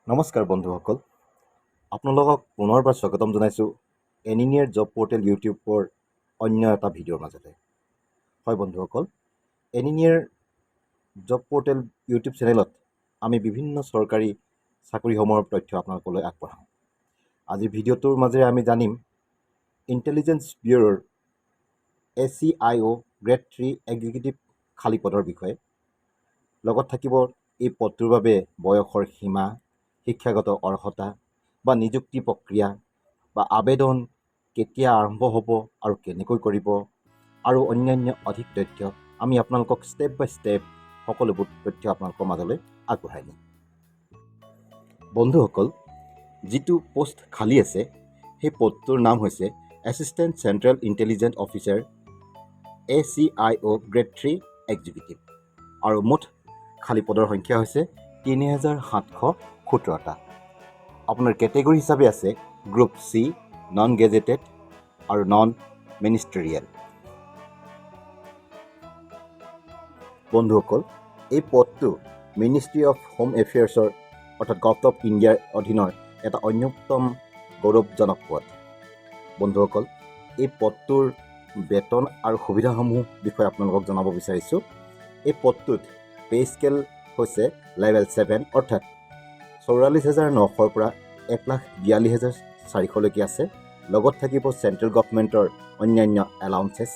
নমস্কাৰ বন্ধুসকল, আপোনালোকক পুনৰবাৰ স্বাগতম জনাইছোঁ এনিনিয়াৰ জব পৰ্টেল ইউটিউবৰ অন্য এটা ভিডিঅ'ৰ মাজতে। হয় বন্ধুসকল, এনিনিয়াৰ জব পৰ্টেল ইউটিউব চেনেলত আমি বিভিন্ন চৰকাৰী চাকৰিসমূহৰ তথ্য আপোনালোকলৈ আগবঢ়াওঁ। আজিৰ ভিডিঅ'টোৰ মাজেৰে আমি জানিম ইণ্টেলিজেঞ্চ ব্যুৰোৰ ACIO গ্ৰেড 3 এক্সিকিউটিভ খালী পদৰ বিষয়ে। লগত থাকিব এই পদটোৰ বাবে বয়সৰ সীমা, শিক্ষাগত অৰ্হতা বা নিযুক্তি প্ৰক্ৰিয়া বা আবেদন কেতিয়া আৰম্ভ হ'ব আৰু কেনেকৈ কৰিব, আৰু অন্যান্য অধিক তথ্য আমি আপোনালোকক ষ্টেপ বাই ষ্টেপ সকলোবোৰ তথ্য আপোনালোকৰ মাজলৈ আগবঢ়াই নিম। বন্ধুসকল, যিটো পোষ্ট খালী আছে সেই পদটোৰ নাম হৈছে assistant central intelligence officer ACIO grade 3 executive, আৰু মুঠ খালী পদৰ সংখ্যা হৈছে ৩,৭১৭টা। আপোনাৰ কেটেগৰী হিচাপে আছে গ্ৰুপ চি, নন গেজেটেড আৰু নন মিনিষ্টেৰিয়েল। বন্ধুসকল, এই পদটো মিনিষ্ট্ৰী অফ হোম এফেয়াৰ্ছৰ অৰ্থাৎ গভৰ্ণমেণ্ট অফ ইণ্ডিয়াৰ অধীনৰ এটা অন্যতম গৌৰৱজনক পদ। বন্ধুসকল, এই পদটোৰ বেতন আৰু সুবিধাসমূহ বিষয়ে আপোনালোকক জনাব বিচাৰিছোঁ। এই পদটোত পে স্কেল হৈছে লেভেল 7 অৰ্থাৎ 44,900ৰ পৰা 1,42,400লৈকে আছে। লগত থাকিব চেণ্ট্ৰেল গভৰ্ণমেণ্টৰ অন্যান্য এলাউন্সেছ,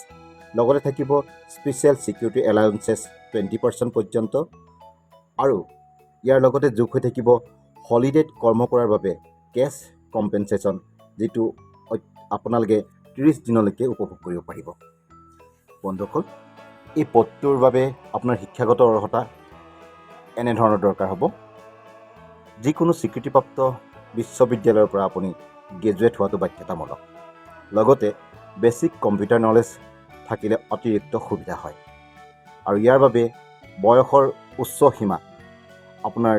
লগতে থাকিব স্পেচিয়েল ছিকিউৰিটি এলাউন্সেছ 20% পৰ্যন্ত, আৰু ইয়াৰ লগতে যোগ হৈ থাকিব হলিডেত কৰ্ম কৰাৰ বাবে কেছ কম্পেনচেশ্যন, যিটো আপোনালোকে 30 দিনলৈকে উপভোগ কৰিব পাৰিব। বন্ধুসকল, এই পদটোৰ বাবে আপোনাৰ শিক্ষাগত অৰ্হতা এনেধৰণৰ দৰকাৰ হ'ব। যিকোনো স্বীকৃতিপ্ৰাপ্ত বিশ্ববিদ্যালয়ৰ পৰা আপুনি গ্ৰেজুৱেট হোৱাটো বাধ্যতামূলক। লগতে বেছিক কম্পিউটাৰ নলেজ থাকিলে অতিৰিক্ত সুবিধা হয়। আৰু ইয়াৰ বাবে বয়সৰ উচ্চ সীমা আপোনাৰ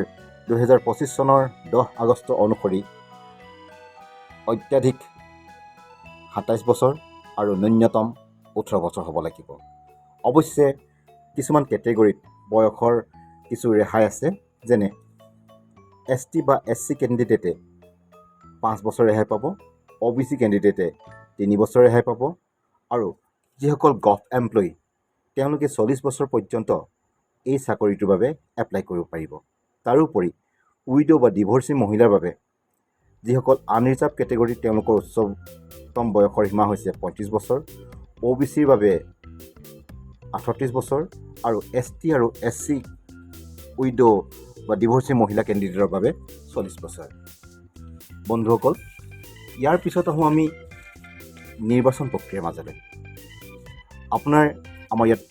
2025 চনৰ 10 আগষ্ট অনুসৰি অত্যাধিক 27 বছৰ আৰু ন্যূনতম 18 বছৰ হ'ব লাগিব। অৱশ্যে কিছুমান কেটেগৰীত বয়সৰ কিছু ৰেহাই আছে, যেনে ST বা SC কেণ্ডিডেটে 5 বছৰ ৰেহাই পাব, OBC কেণ্ডিডেটে 3 বছৰ ৰেহাই পাব, আৰু যিসকল গভ এমপ্লয়ী তেওঁলোকে 40 বছৰ পৰ্যন্ত এই চাকৰিটোৰ বাবে এপ্লাই কৰিব পাৰিব। তাৰোপৰি উইডো বা ডিভৰ্চি মহিলাৰ বাবে, যিসকল আনৰিজাৰ্ভ কেটেগৰীত তেওঁলোকৰ উচ্চতম বয়সৰ সীমা হৈছে 35 বছৰ, OBCৰ বাবে 38 বছৰ, আৰু ST আৰু SC উইডো বা ডিভৰ্চি মহিলা কেণ্ডিডেটৰ বাবে 40 বছৰ। বন্ধুসকল, ইয়াৰ পিছত আহোঁ আমি নিৰ্বাচন প্ৰক্ৰিয়াৰ মাজলৈ। আমাৰ ইয়াত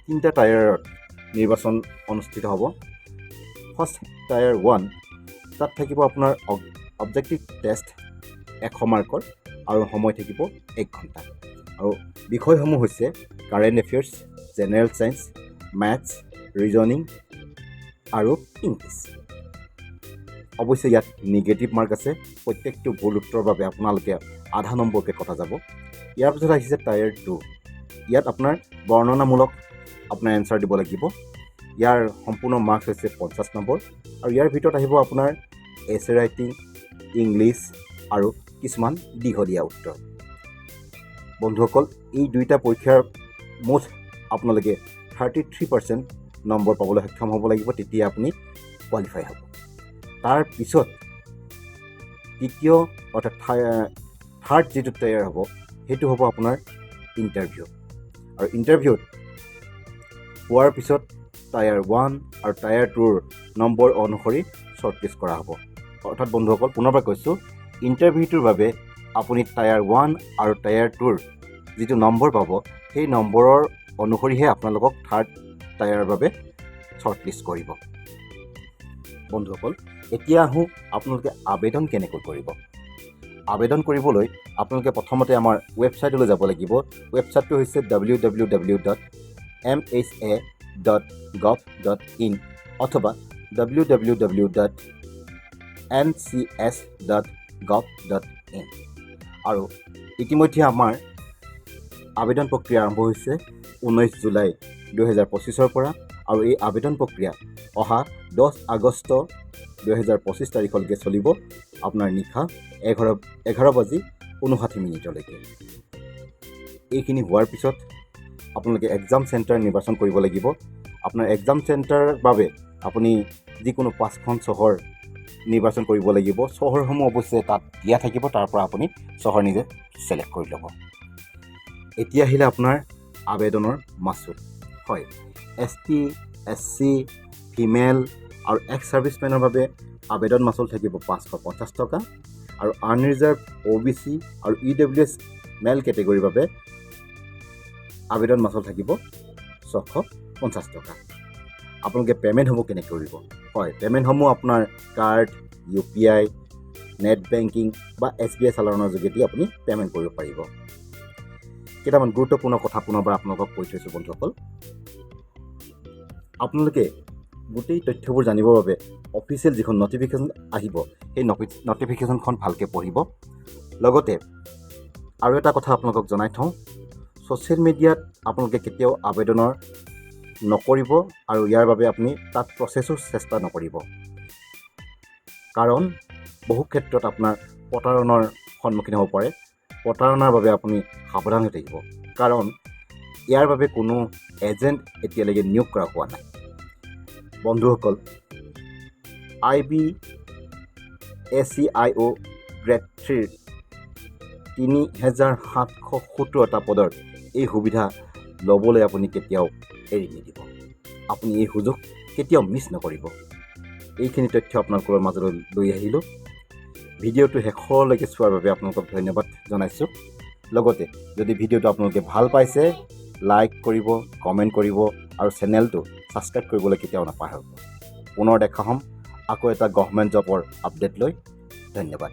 তিনিটা টায়াৰত নিৰ্বাচন অনুষ্ঠিত হ'ব। ফাৰ্ষ্ট টায়াৰ 1, তাত থাকিব আপোনাৰ অবজেক্টিভ টেষ্ট 100 মাৰ্কৰ আৰু সময় থাকিব 1 ঘণ্টা, আৰু বিষয়সমূহ হৈছে current affairs, general science, maths, reasoning আৰু ইংলিছ। অৱশ্যে ইয়াত নিগেটিভ মাৰ্ক আছে। প্ৰত্যেকটো ভুল উত্তৰৰ বাবে আপোনালোকে আধা নম্বৰকৈ কটা যাব। ইয়াৰ পিছত আহিছে টায়াৰ 2। ইয়াত আপোনাৰ বৰ্ণনামূলক আপোনাৰ এনচাৰ দিব লাগিব। ইয়াৰ সম্পূৰ্ণ মাৰ্কছ হৈছে 50 নম্বৰ, আৰু ইয়াৰ ভিতৰত আহিব আপোনাৰ এছে ৰাইটিং, ইংলিছ আৰু কিছুমান দীঘলীয়া উত্তৰ। বন্ধুসকল, এই দুইটা পৰীক্ষাৰ মুঠ আপোনালোকে 33% নম্বৰ পাবলৈ সক্ষম হ'ব লাগিব, তেতিয়া আপুনি কোৱালিফাই হ'ব। তাৰ পিছত তৃতীয় অৰ্থাৎ থাৰ্ড যিটো টায়াৰ হ'ব সেইটো হ'ব আপোনাৰ ইণ্টাৰভিউ, আৰু ইণ্টাৰভিউত পোৱাৰ পিছত টায়াৰ 1 আৰু টায়াৰ 2ৰ নম্বৰ অনুসৰি শ্বৰ্টলিষ্ট কৰা হ'ব। অৰ্থাৎ বন্ধুসকল, পুনৰবাৰ কৈছোঁ, ইণ্টাৰভিউটোৰ বাবে আপুনি টায়াৰ 1 আৰু টায়াৰ 2ৰ যিটো নম্বৰ পাব সেই নম্বৰৰ অনুসৰিহে আপোনালোকক থাৰ্ড টায়াৰৰ বাবে শ্বৰ্টলিষ্ট কৰিব। বন্ধুসকল, এতিয়া আহোঁ আপোনালোকে আবেদন কেনেকৈ কৰিব। আবেদন কৰিবলৈ আপোনালোকে প্ৰথমতে আমাৰ ৱেবছাইটলৈ যাব লাগিব। ৱেবছাইটটো হৈছে www.mha.gov.in অথবা www.ncs.gov.in। আৰু ইতিমধ্যে আমাৰ আবেদন প্ৰক্ৰিয়া আৰম্ভ হৈছে 19 জুলাই 2025 পৰা, আৰু এই আবেদন প্ৰক্ৰিয়া অহা 10 আগষ্ট 2025 তাৰিখলৈকে চলিব আপোনাৰ নিশা 11:59 এইখিনি হোৱাৰ পিছত আপোনালোকে এক্সাম চেণ্টাৰ নিৰ্বাচন কৰিব লাগিব। আপোনাৰ এক্সাম চেণ্টাৰৰ বাবে আপুনি যিকোনো 5খন চহৰ নিৰ্বাচন কৰিব লাগিব। চহৰসমূহ অৱশ্যে তাত দিয়া থাকিব, তাৰ পৰা আপুনি চহৰ নিজে ছিলেক্ট কৰি ল'ব। এতিয়া আহিলে আপোনাৰ আবেদনৰ মাচুল। হয়, ST, SC, ফিমেল আৰু এক্স ছাৰ্ভিচমেনৰ বাবে আবেদন মাচুল থাকিব 550 টকা আৰু আনৰিজাৰ্ভ OBC আৰু EWS মেল কেটেগৰীৰ বাবে আবেদন মাচুল থাকিব 650 টকা। আপোনালোকে পে'মেণ্টসমূহ কেনেকৈ কৰিব? হয়, পে'মেণ্টসমূহ আপোনাৰ কাৰ্ড, UPI, নেট বেংকিং বা SBI চালানৰ যোগেদি আপুনি পে'মেণ্ট কৰিব পাৰিব। কেইটামান গুৰুত্বপূৰ্ণ কথা পুনৰবাৰ আপোনালোকক কৈ থৈছোঁ বন্ধুসকল। আপোনালোকে গোটেই তথ্যবোৰ জানিবৰ বাবে অফিচিয়েল যিখন নটিফিকেশ্যন আহিব সেই নটিফিকেশ্যনখন ভালকৈ পঢ়িব। লগতে আৰু এটা কথা আপোনালোকক জনাই থওঁ, ছ'চিয়েল মিডিয়াত আপোনালোকে কেতিয়াও আবেদনৰ নকৰিব আৰু ইয়াৰ বাবে আপুনি তাত প্ৰচেছো চেষ্টা নকৰিব, কাৰণ বহু ক্ষেত্ৰত আপোনাৰ প্ৰতাৰণাৰ সন্মুখীন হ'ব পাৰে। প্ৰতাৰণাৰ বাবে আপুনি সাৱধান হৈ থাকিব, কাৰণ ইয়াৰ বাবে কোনো এজেণ্ট এতিয়ালৈকে নিয়োগ কৰা হোৱা নাই। বন্ধুসকল, IBACIO গ্ৰেড 3 3770টা পদৰ এই সুবিধা ল'বলৈ আপুনি কেতিয়াও এৰি নিদিব। আপুনি এই সুযোগ কেতিয়াও মিছ নকৰিব। এইখিনি তথ্য আপোনালোকৰ মাজলৈ লৈ আহিলোঁ। ভিডিঅ'টো শেষলৈকে চোৱাৰ বাবে আপোনালোকক ধন্যবাদ জনাইছোঁ। লগতে যদি ভিডিঅ'টো আপোনালোকে ভাল পাইছে, লাইক কৰিব, কমেণ্ট কৰিব আৰু চেনেলটো ছাবস্ক্ৰাইব কৰিবলৈ কেতিয়াও নাপাহৰিব। পুনৰ দেখা হ'ম আকৌ এটা গভৰ্ণমেণ্ট জবৰ আপডেট লৈ। ধন্যবাদ।